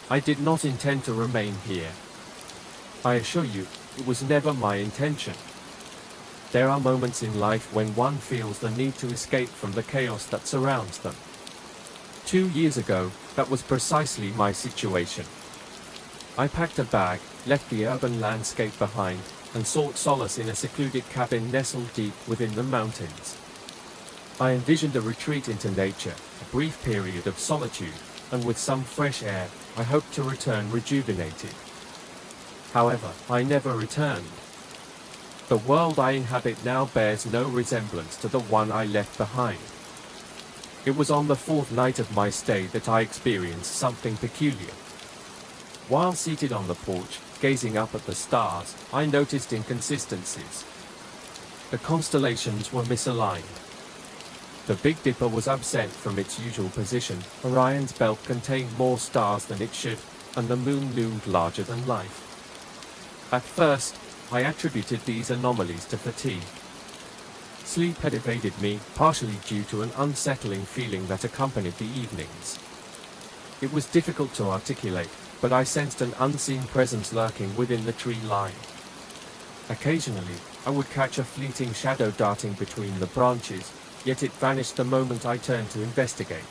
I did not intend to remain here. I assure you, it was never my intention. There are moments in life when one feels the need to escape from the chaos that surrounds them. 2 years ago, that was precisely my situation. I packed a bag, left the urban landscape behind, and sought solace in a secluded cabin nestled deep within the mountains. I envisioned a retreat into nature, a brief period of solitude, and with some fresh air, I hoped to return rejuvenated. However, I never returned. The world I inhabit now bears no resemblance to the one I left behind. It was on the 4th night of my stay that I experienced something peculiar. While seated on the porch, gazing up at the stars, I noticed inconsistencies. The constellations were misaligned. The Big Dipper was absent from its usual position, Orion's belt contained more stars than it should, and the moon loomed larger than life. At first, I attributed these anomalies to fatigue. Sleep had evaded me, partially due to an unsettling feeling that accompanied the evenings. It was difficult to articulate, but I sensed an unseen presence lurking within the tree line. Occasionally, I would catch a fleeting shadow darting between the branches, yet it vanished the moment I turned to investigate.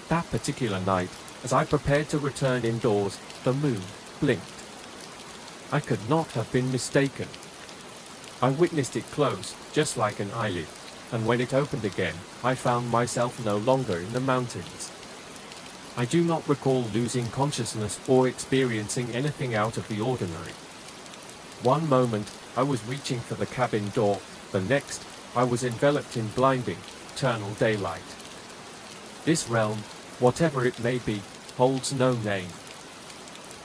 That particular night, as I prepared to return indoors, the moon blinked. I could not have been mistaken. I witnessed it close, just like an eyelid, and when it opened again, I found myself no longer in the mountains. I do not recall losing consciousness or experiencing anything out of the ordinary. One moment, I was reaching for the cabin door, the next, I was enveloped in blinding, eternal daylight. This realm, whatever it may be, holds no name.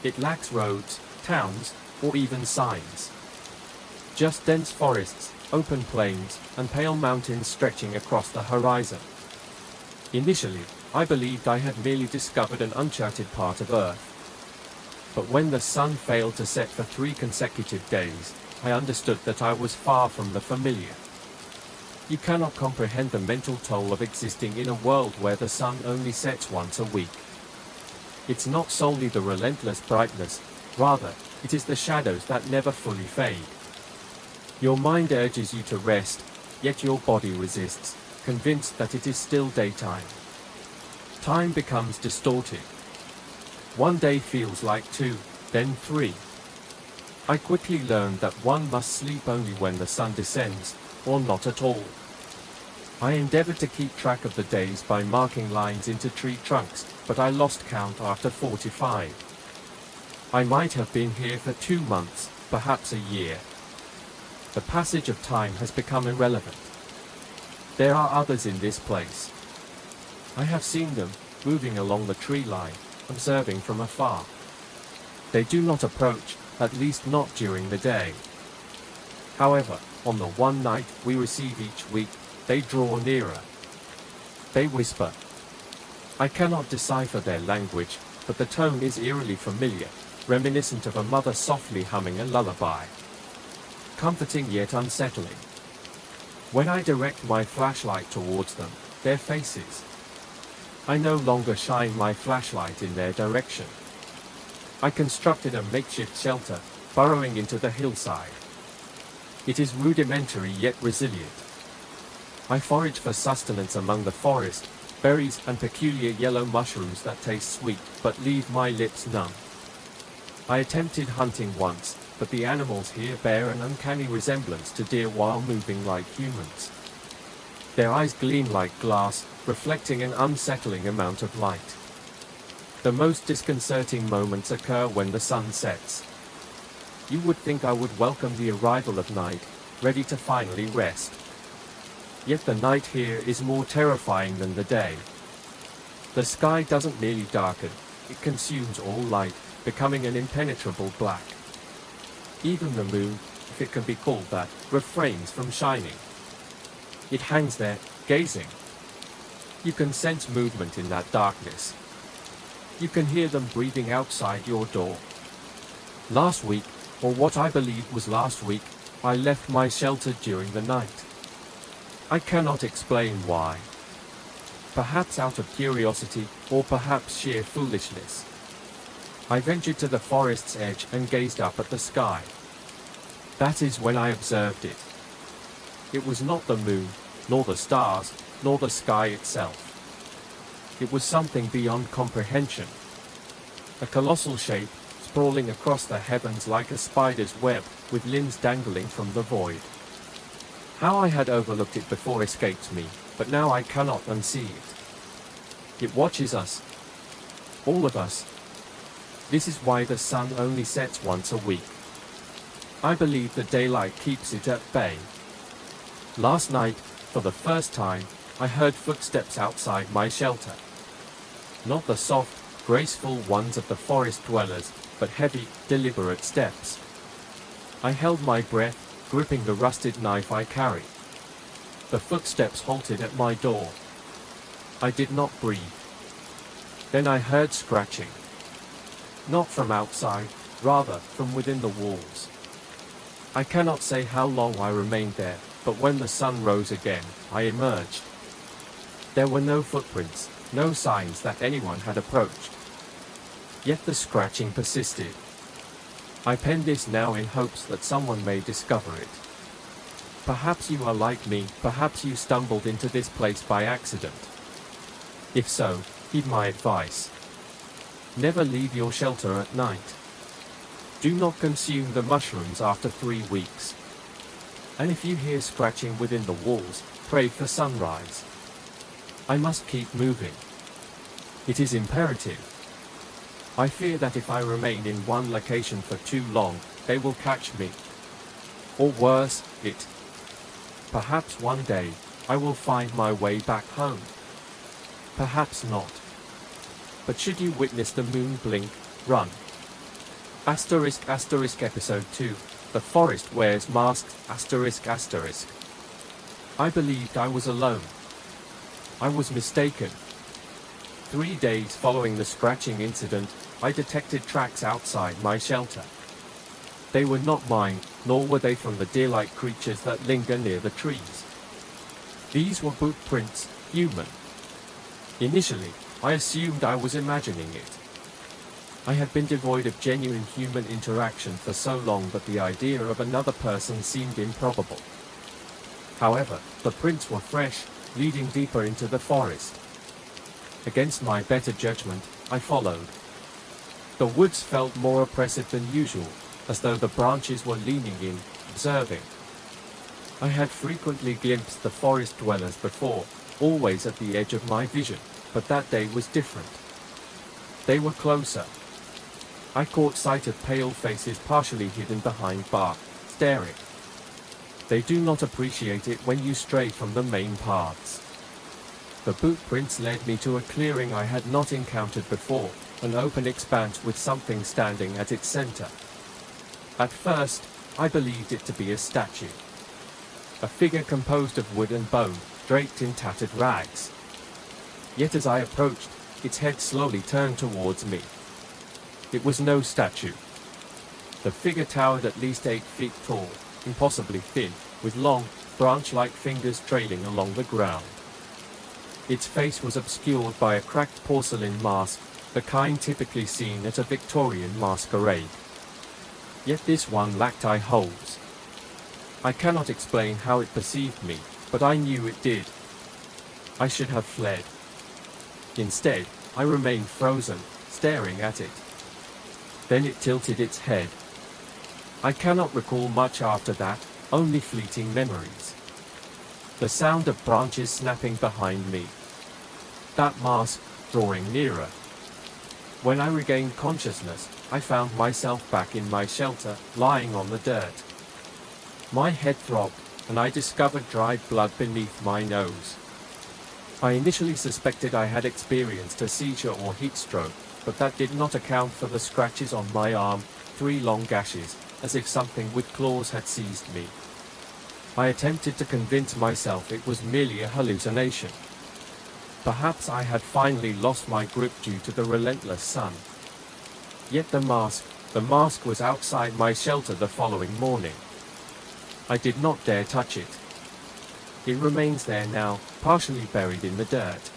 It lacks roads, towns, or even signs. Just dense forests, open plains, and pale mountains stretching across the horizon. Initially, I believed I had merely discovered an uncharted part of Earth. But when the sun failed to set for 3 consecutive days, I understood that I was far from the familiar. You cannot comprehend the mental toll of existing in a world where the sun only sets once a week. It's not solely the relentless brightness, rather, it is the shadows that never fully fade. Your mind urges you to rest, yet your body resists, convinced that it is still daytime. Time becomes distorted. One day feels like 2, then 3. I quickly learned that one must sleep only when the sun descends, or not at all. I endeavored to keep track of the days by marking lines into tree trunks, but I lost count after 45. I might have been here for 2 months, perhaps a year. The passage of time has become irrelevant. There are others in this place. I have seen them, moving along the tree line, observing from afar. They do not approach, at least not during the day. However, on the one night we receive each week, they draw nearer. They whisper. I cannot decipher their language, but the tone is eerily familiar, reminiscent of a mother softly humming a lullaby. Comforting yet unsettling. When I direct my flashlight towards them, their faces. I no longer shine my flashlight in their direction. I constructed a makeshift shelter, burrowing into the hillside. It is rudimentary yet resilient. I forage for sustenance among the forest, berries and peculiar yellow mushrooms that taste sweet but leave my lips numb. I attempted hunting once, but the animals here bear an uncanny resemblance to deer while moving like humans. Their eyes gleam like glass, reflecting an unsettling amount of light. The most disconcerting moments occur when the sun sets. You would think I would welcome the arrival of night, ready to finally rest. Yet the night here is more terrifying than the day. The sky doesn't merely darken, it consumes all light, becoming an impenetrable black. Even the moon, if it can be called that, refrains from shining. It hangs there, gazing. You can sense movement in that darkness. You can hear them breathing outside your door. Last week, or what I believe was last week, I left my shelter during the night. I cannot explain why. Perhaps out of curiosity, or perhaps sheer foolishness. I ventured to the forest's edge and gazed up at the sky. That is when I observed it. It was not the moon, nor the stars, nor the sky itself. It was something beyond comprehension. A colossal shape, sprawling across the heavens like a spider's web, with limbs dangling from the void. How I had overlooked it before escaped me, but now I cannot unsee it. It watches us. All of us. This is why the sun only sets once a week. I believe the daylight keeps it at bay. Last night, for the first time, I heard footsteps outside my shelter. Not the soft, graceful ones of the forest dwellers, but heavy, deliberate steps. I held my breath, gripping the rusted knife I carry. The footsteps halted at my door. I did not breathe. Then I heard scratching. Not from outside, rather from within the walls. I cannot say how long I remained there, but when the sun rose again, I emerged. There were no footprints, no signs that anyone had approached. Yet the scratching persisted. I pen this now in hopes that someone may discover it. Perhaps you are like me, perhaps you stumbled into this place by accident. If so, heed my advice. Never leave your shelter at night. Do not consume the mushrooms after 3 weeks. And if you hear scratching within the walls, pray for sunrise. I must keep moving. It is imperative. I fear that if I remain in one location for too long, they will catch me. Or worse, it. Perhaps one day, I will find my way back home. Perhaps not. But should you witness the moon blink, run. Episode 2. The forest wears masks. I believed I was alone. I was mistaken. 3 days following the scratching incident, I detected tracks outside my shelter. They were not mine, nor were they from the deer-like creatures that linger near the trees. These were boot prints, human. Initially, I assumed I was imagining it. I had been devoid of genuine human interaction for so long that the idea of another person seemed improbable. However, the prints were fresh, leading deeper into the forest. Against my better judgment, I followed. The woods felt more oppressive than usual, as though the branches were leaning in, observing. I had frequently glimpsed the forest dwellers before, always at the edge of my vision, but that day was different. They were closer. I caught sight of pale faces partially hidden behind bark, staring. They do not appreciate it when you stray from the main paths. The boot prints led me to a clearing I had not encountered before, an open expanse with something standing at its center. At first, I believed it to be a statue. A figure composed of wood and bone, draped in tattered rags. Yet as I approached, its head slowly turned towards me. It was no statue. The figure towered at least 8 feet tall, impossibly thin, with long, branch-like fingers trailing along the ground. Its face was obscured by a cracked porcelain mask, the kind typically seen at a Victorian masquerade. Yet this one lacked eye holes. I cannot explain how it perceived me, but I knew it did. I should have fled. Instead, I remained frozen, staring at it. Then it tilted its head. I cannot recall much after that, only fleeting memories. The sound of branches snapping behind me. That mask, drawing nearer. When I regained consciousness, I found myself back in my shelter, lying on the dirt. My head throbbed, and I discovered dried blood beneath my nose. I initially suspected I had experienced a seizure or heat stroke, but that did not account for the scratches on my arm, 3 long gashes, as if something with claws had seized me. I attempted to convince myself it was merely a hallucination. Perhaps I had finally lost my grip due to the relentless sun. Yet the mask was outside my shelter the following morning. I did not dare touch it. It remains there now, partially buried in the dirt.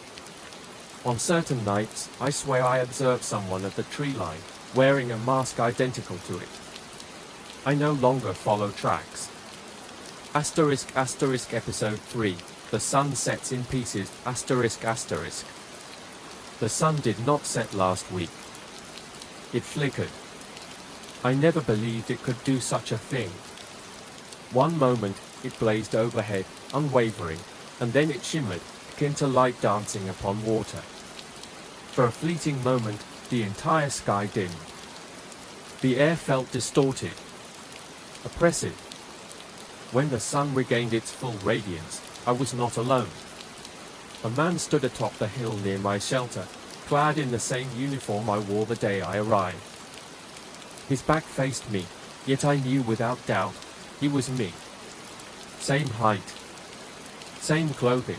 On certain nights, I swear I observed someone at the tree line, wearing a mask identical to it. I no longer follow tracks. Episode 3. The sun sets in pieces. The sun did not set last week. It flickered. I never believed it could do such a thing. One moment, it blazed overhead, unwavering, and then it shimmered, akin to light dancing upon water. For a fleeting moment, the entire sky dimmed. The air felt distorted, oppressive. When the sun regained its full radiance, I was not alone. A man stood atop the hill near my shelter, clad in the same uniform I wore the day I arrived. His back faced me, yet I knew without doubt, he was me. Same height, same clothing,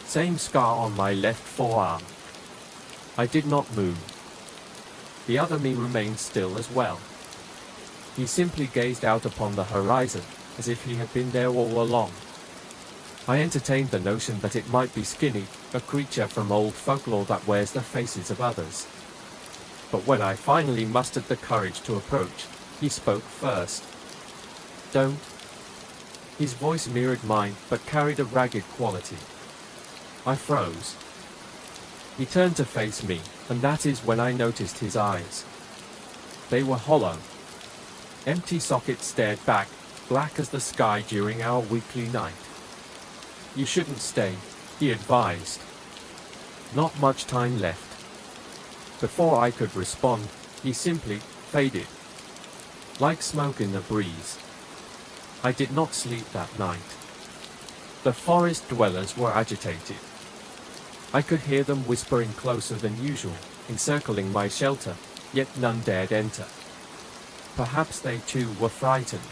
same scar on my left forearm. I did not move. The other me remained still as well. He simply gazed out upon the horizon, as if he had been there all along. I entertained the notion that it might be Skinny, a creature from old folklore that wears the faces of others. But when I finally mustered the courage to approach, he spoke first. "Don't." His voice mirrored mine, but carried a ragged quality. I froze. He turned to face me, and that is when I noticed his eyes. They were hollow. Empty sockets stared back, black as the sky during our weekly night. "You shouldn't stay," he advised. Not much time left. Before I could respond, he simply faded, like smoke in the breeze. I did not sleep that night. The forest dwellers were agitated. I could hear them whispering closer than usual, encircling my shelter, yet none dared enter. Perhaps they too were frightened.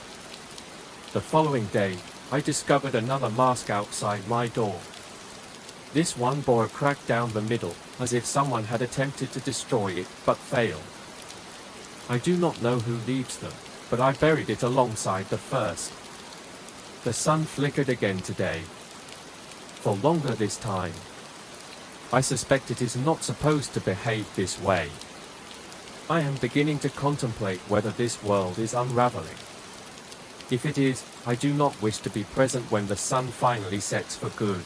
The following day, I discovered another mask outside my door. This one bore a crack down the middle, as if someone had attempted to destroy it, but failed. I do not know who leaves them, but I buried it alongside the first. The sun flickered again today. For longer this time. I suspect it is not supposed to behave this way. I am beginning to contemplate whether this world is unraveling. If it is, I do not wish to be present when the sun finally sets for good.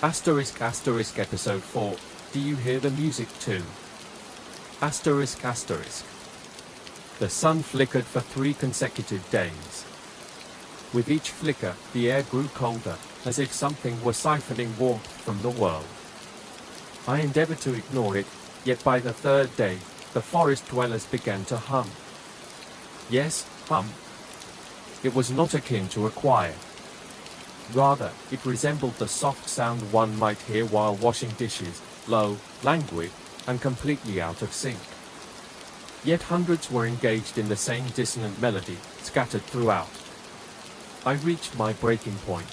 Episode 4. Do you hear the music too? The sun flickered for 3 consecutive days. With each flicker, the air grew colder, as if something were siphoning warmth from the world. I endeavored to ignore it, yet by the 3rd day, the forest dwellers began to hum. Yes, hum. It was not akin to a choir. Rather, it resembled the soft sound one might hear while washing dishes, low, languid, and completely out of sync. Yet hundreds were engaged in the same dissonant melody, scattered throughout. I reached my breaking point.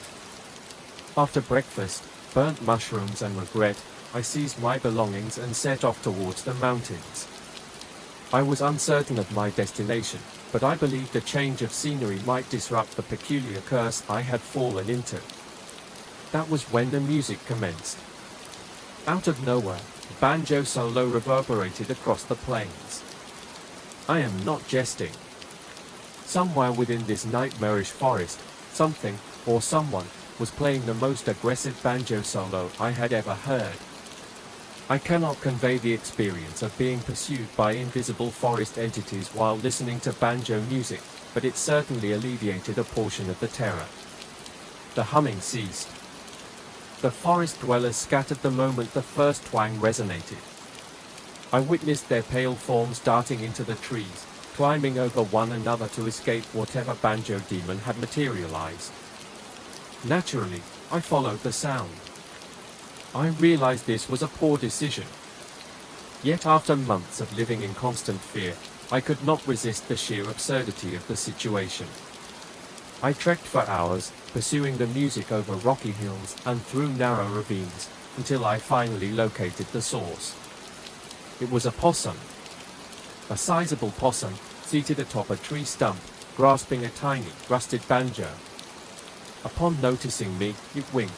After breakfast, burnt mushrooms and regret, I seized my belongings and set off towards the mountains. I was uncertain of my destination, but I believed a change of scenery might disrupt the peculiar curse I had fallen into. That was when the music commenced. Out of nowhere, a banjo solo reverberated across the plains. I am not jesting. Somewhere within this nightmarish forest, something, or someone, was playing the most aggressive banjo solo I had ever heard. I cannot convey the experience of being pursued by invisible forest entities while listening to banjo music, but it certainly alleviated a portion of the terror. The humming ceased. The forest dwellers scattered the moment the first twang resonated. I witnessed their pale forms darting into the trees, climbing over one another to escape whatever banjo demon had materialized. Naturally, I followed the sound. I realized this was a poor decision. Yet after months of living in constant fear, I could not resist the sheer absurdity of the situation. I trekked for hours, pursuing the music over rocky hills and through narrow ravines, until I finally located the source. It was a possum. A sizable possum, seated atop a tree stump, grasping a tiny, rusted banjo. Upon noticing me, it winked.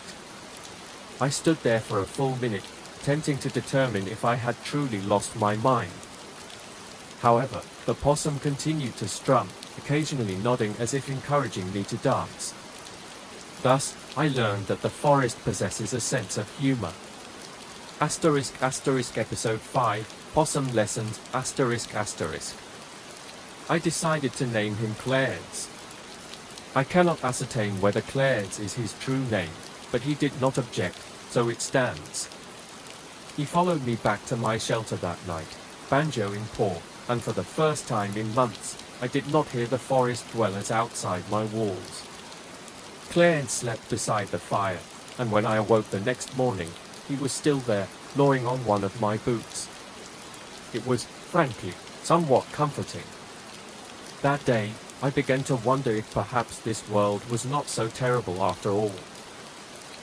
I stood there for a full minute, tempting to determine if I had truly lost my mind. However, the possum continued to strum, occasionally nodding as if encouraging me to dance. Thus, I learned that the forest possesses a sense of humor. Episode 5, Possum Lessons, I decided to name him Clarence. I cannot ascertain whether Clarence is his true name, but he did not object, so it stands. He followed me back to my shelter that night, banjo in paw, and for the first time in months, I did not hear the forest dwellers outside my walls. Clarence slept beside the fire, and when I awoke the next morning, he was still there, gnawing on one of my boots. It was, frankly, somewhat comforting. That day, I began to wonder if perhaps this world was not so terrible after all.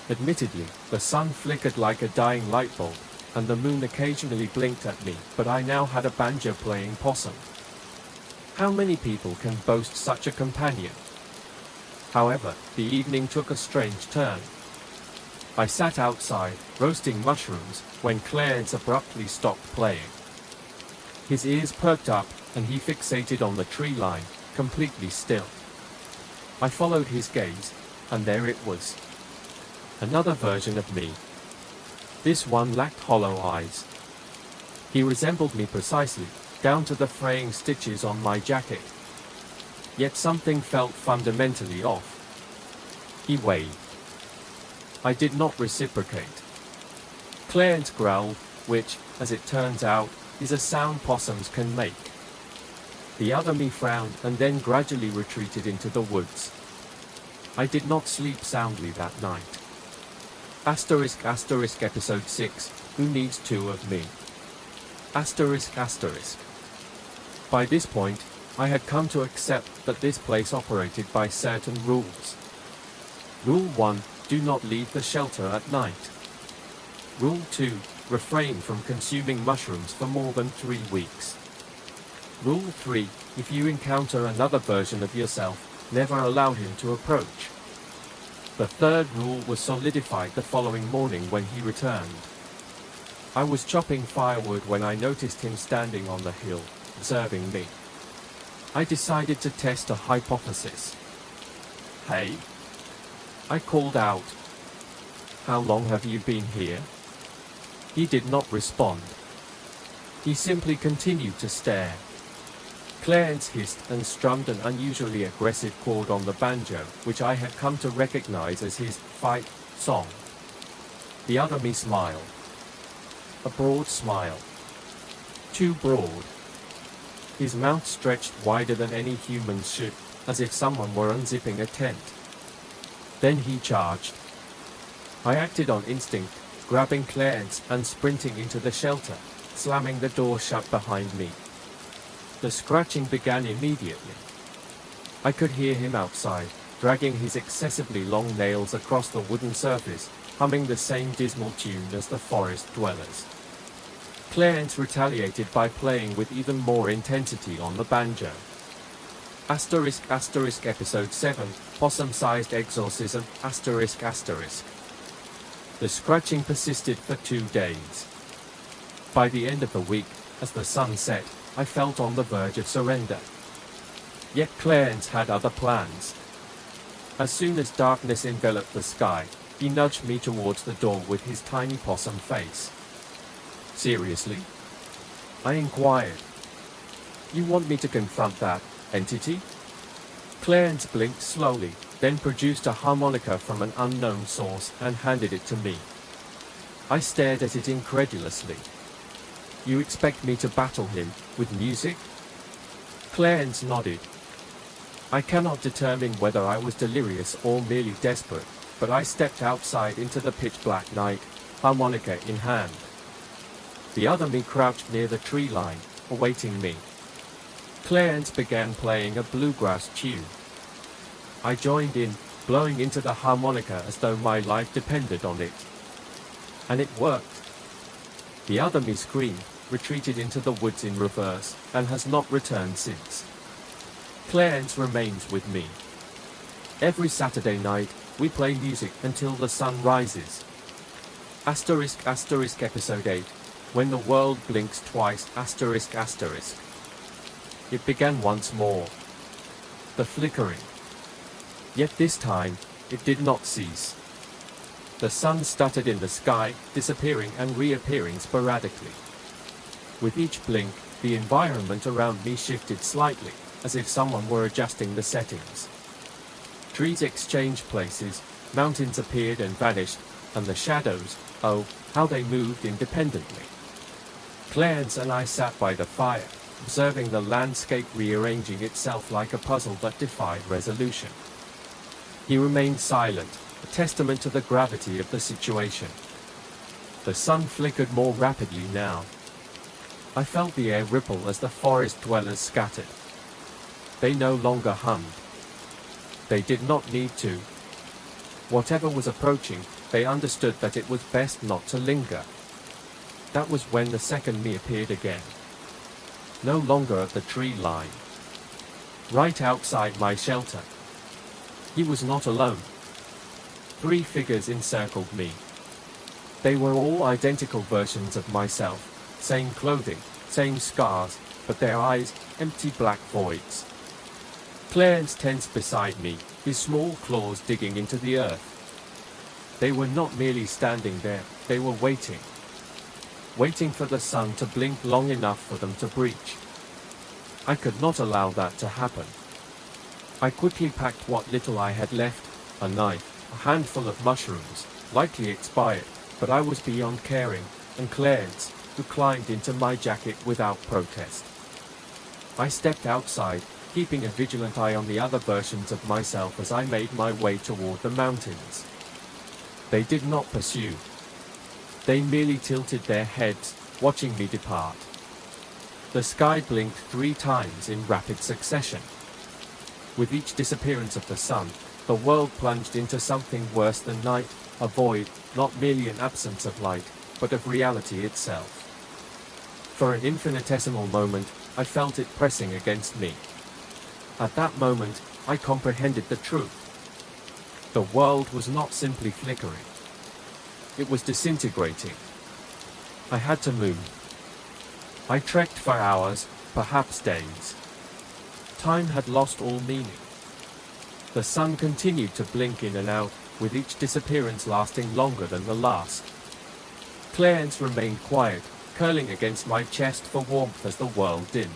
Admittedly, the sun flickered like a dying light bulb, and the moon occasionally blinked at me, but I now had a banjo-playing possum. How many people can boast such a companion? However, the evening took a strange turn. I sat outside, roasting mushrooms, when Clarence abruptly stopped playing. His ears perked up, and he fixated on the tree line, completely still. I followed his gaze, and there it was. Another version of me. This one lacked hollow eyes. He resembled me precisely, down to the fraying stitches on my jacket. Yet something felt fundamentally off. He waved. I did not reciprocate. Clarence growled, which, as it turns out, is a sound possums can make. The other me frowned and then gradually retreated into the woods. I did not sleep soundly that night. Episode 6, Who Needs Two of Me? By this point, I had come to accept that this place operated by certain rules. Rule 1, do not leave the shelter at night. Rule 2, refrain from consuming mushrooms for more than 3 weeks. Rule 3, if you encounter another version of yourself, never allow him to approach. The third rule was solidified the following morning when he returned. I was chopping firewood when I noticed him standing on the hill, observing me. I decided to test a hypothesis. "Hey?" I called out. "How long have you been here?" He did not respond. He simply continued to stare. Clarence hissed and strummed an unusually aggressive chord on the banjo, which I had come to recognize as his fight song. The other me smiled. A broad smile. Too broad. His mouth stretched wider than any human should, as if someone were unzipping a tent. Then he charged. I acted on instinct, grabbing Clarence and sprinting into the shelter, slamming the door shut behind me. The scratching began immediately. I could hear him outside, dragging his excessively long nails across the wooden surface, humming the same dismal tune as the forest dwellers. Clarence retaliated by playing with even more intensity on the banjo. Episode 7, Possum-Sized Exorcism, The scratching persisted for 2 days. By the end of the week, as the sun set, I felt on the verge of surrender. Yet Clarence had other plans. As soon as darkness enveloped the sky, he nudged me towards the door with his tiny possum face. "Seriously?" I inquired. "You want me to confront that entity?" Clarence blinked slowly, then produced a harmonica from an unknown source and handed it to me. I stared at it incredulously. "You expect me to battle him with music?" Clarence nodded. I cannot determine whether I was delirious or merely desperate, but I stepped outside into the pitch-black night, harmonica in hand. The other me crouched near the tree line, awaiting me. Clarence began playing a bluegrass tune. I joined in, blowing into the harmonica as though my life depended on it. And it worked. The other me screamed, retreated into the woods in reverse, and has not returned since. Clarence remains with me. Every Saturday night, we play music until the sun rises. Episode 8. When the world blinks twice. It began once more. The flickering. Yet this time, it did not cease. The sun stuttered in the sky, disappearing and reappearing sporadically. With each blink, the environment around me shifted slightly, as if someone were adjusting the settings. Trees exchanged places, mountains appeared and vanished, and the shadows, oh, how they moved independently. Clarence and I sat by the fire, observing the landscape rearranging itself like a puzzle that defied resolution. He remained silent, a testament to the gravity of the situation. The sun flickered more rapidly now. I felt the air ripple as the forest dwellers scattered. They no longer hummed. They did not need to. Whatever was approaching, they understood that it was best not to linger. That was when the second me appeared again. No longer at the tree line. Right outside my shelter. He was not alone. 3 figures encircled me. They were all identical versions of myself, same clothing, same scars, but their eyes, empty black voids. Clarence tensed beside me, his small claws digging into the earth. They were not merely standing there, they were waiting. Waiting for the sun to blink long enough for them to breach. I could not allow that to happen. I quickly packed what little I had left, a knife, a handful of mushrooms, likely expired, but I was beyond caring, and Clarence, who climbed into my jacket without protest. I stepped outside, keeping a vigilant eye on the other versions of myself as I made my way toward the mountains. They did not pursue. They merely tilted their heads, watching me depart. The sky blinked 3 times in rapid succession. With each disappearance of the sun, the world plunged into something worse than night, a void, not merely an absence of light, but of reality itself. For an infinitesimal moment, I felt it pressing against me. At that moment, I comprehended the truth. The world was not simply flickering. It was disintegrating. I had to move. I trekked for hours, perhaps days. Time had lost all meaning. The sun continued to blink in and out, with each disappearance lasting longer than the last. Clarence remained quiet, curling against my chest for warmth as the world dimmed.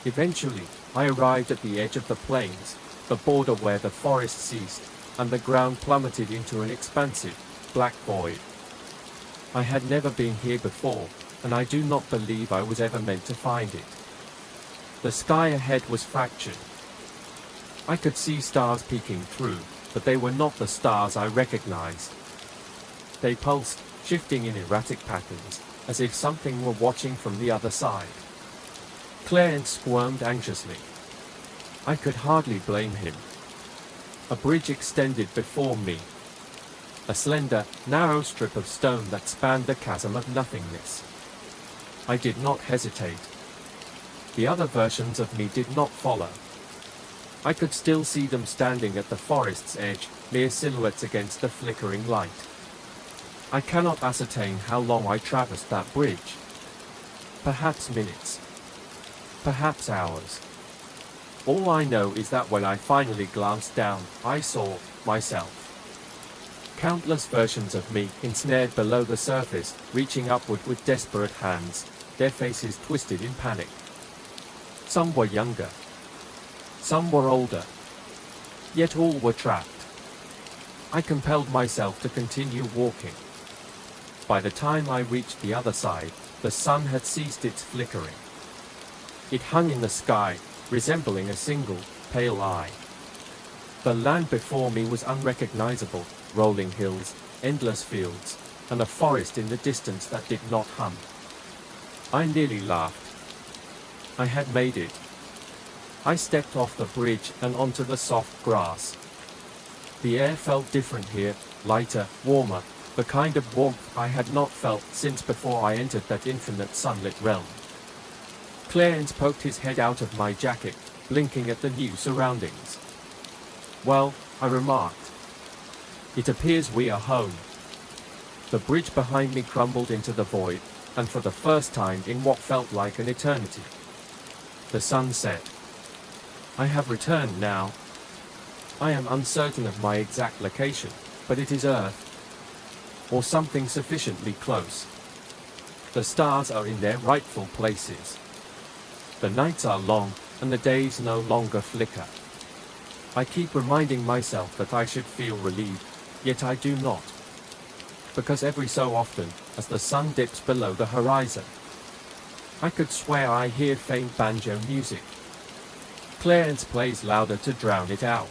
Eventually, I arrived at the edge of the plains, the border where the forest ceased, and the ground plummeted into an expansive, black void. I had never been here before, and I do not believe I was ever meant to find it. The sky ahead was fractured. I could see stars peeking through, but they were not the stars I recognized. They pulsed, shifting in erratic patterns, as if something were watching from the other side. Clarence squirmed anxiously. I could hardly blame him. A bridge extended before me. A slender, narrow strip of stone that spanned the chasm of nothingness. I did not hesitate. The other versions of me did not follow. I could still see them standing at the forest's edge, mere silhouettes against the flickering light. I cannot ascertain how long I traversed that bridge. Perhaps minutes. Perhaps hours. All I know is that when I finally glanced down, I saw myself. Countless versions of me, ensnared below the surface, reaching upward with desperate hands, their faces twisted in panic. Some were younger. Some were older. Yet all were trapped. I compelled myself to continue walking. By the time I reached the other side, the sun had ceased its flickering. It hung in the sky, resembling a single, pale eye. The land before me was unrecognizable, rolling hills, endless fields, and a forest in the distance that did not hum. I nearly laughed. I had made it. I stepped off the bridge and onto the soft grass. The air felt different here, lighter, warmer, the kind of warmth I had not felt since before I entered that infinite sunlit realm. Clarence poked his head out of my jacket, blinking at the new surroundings. "Well," I remarked, "it appears we are home." The bridge behind me crumbled into the void, and for the first time in what felt like an eternity. The sun set. I have returned now. I am uncertain of my exact location, but it is Earth. Or something sufficiently close. The stars are in their rightful places. The nights are long, and the days no longer flicker. I keep reminding myself that I should feel relieved, yet I do not. Because every so often, as the sun dips below the horizon, I could swear I hear faint banjo music. Clarence plays louder to drown it out.